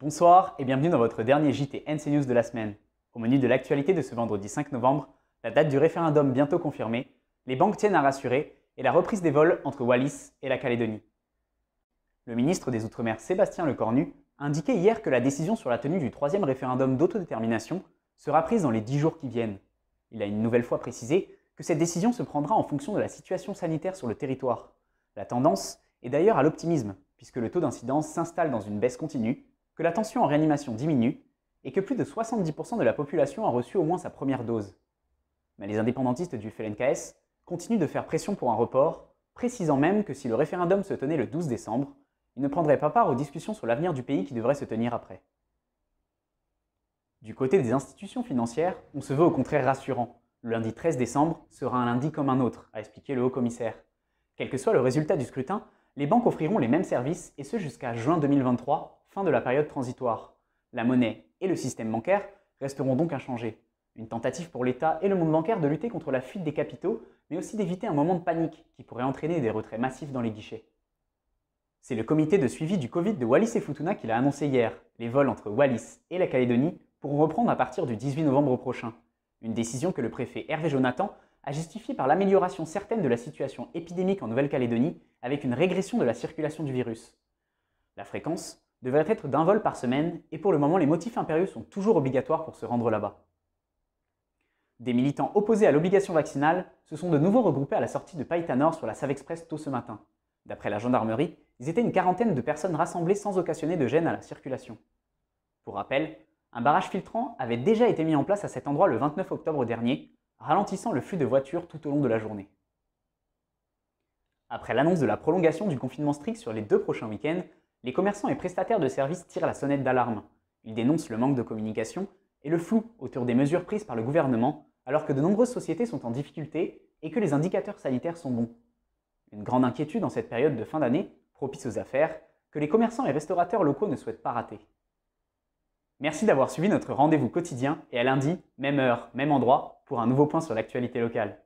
Bonsoir et bienvenue dans votre dernier JT NC News de la semaine. Au menu de l'actualité de ce vendredi 5 novembre, la date du référendum bientôt confirmée, les banques tiennent à rassurer et la reprise des vols entre Wallis et la Calédonie. Le ministre des Outre-mer Sébastien Lecornu a indiqué hier que la décision sur la tenue du troisième référendum d'autodétermination sera prise dans les 10 jours qui viennent. Il a une nouvelle fois précisé que cette décision se prendra en fonction de la situation sanitaire sur le territoire. La tendance est d'ailleurs à l'optimisme, puisque le taux d'incidence s'installe dans une baisse continue, que la tension en réanimation diminue et que plus de 70% de la population a reçu au moins sa première dose. Mais les indépendantistes du FLNKS continuent de faire pression pour un report, précisant même que si le référendum se tenait le 12 décembre, ils ne prendraient pas part aux discussions sur l'avenir du pays qui devrait se tenir après. Du côté des institutions financières, on se veut au contraire rassurant. Le lundi 13 décembre sera un lundi comme un autre, a expliqué le haut-commissaire. Quel que soit le résultat du scrutin, les banques offriront les mêmes services et ce jusqu'à juin 2023, fin de la période transitoire. La monnaie et le système bancaire resteront donc inchangés. Une tentative pour l'État et le monde bancaire de lutter contre la fuite des capitaux, mais aussi d'éviter un moment de panique qui pourrait entraîner des retraits massifs dans les guichets. C'est le comité de suivi du Covid de Wallis et Futuna qui l'a annoncé hier. Les vols entre Wallis et la Calédonie pourront reprendre à partir du 18 novembre prochain. Une décision que le préfet Hervé Jonathan a justifiée par l'amélioration certaine de la situation épidémique en Nouvelle-Calédonie avec une régression de la circulation du virus. La fréquence devrait être d'un vol par semaine et pour le moment les motifs impérieux sont toujours obligatoires pour se rendre là-bas. Des militants opposés à l'obligation vaccinale se sont de nouveau regroupés à la sortie de Païta Nord sur la Save Express tôt ce matin. D'après la gendarmerie, ils étaient une quarantaine de personnes rassemblées sans occasionner de gêne à la circulation. Pour rappel, un barrage filtrant avait déjà été mis en place à cet endroit le 29 octobre dernier, ralentissant le flux de voitures tout au long de la journée. Après l'annonce de la prolongation du confinement strict sur les 2 prochains week-ends, les commerçants et prestataires de services tirent la sonnette d'alarme. Ils dénoncent le manque de communication et le flou autour des mesures prises par le gouvernement, alors que de nombreuses sociétés sont en difficulté et que les indicateurs sanitaires sont bons. Une grande inquiétude en cette période de fin d'année, propice aux affaires, que les commerçants et restaurateurs locaux ne souhaitent pas rater. Merci d'avoir suivi notre rendez-vous quotidien et à lundi, même heure, même endroit, pour un nouveau point sur l'actualité locale.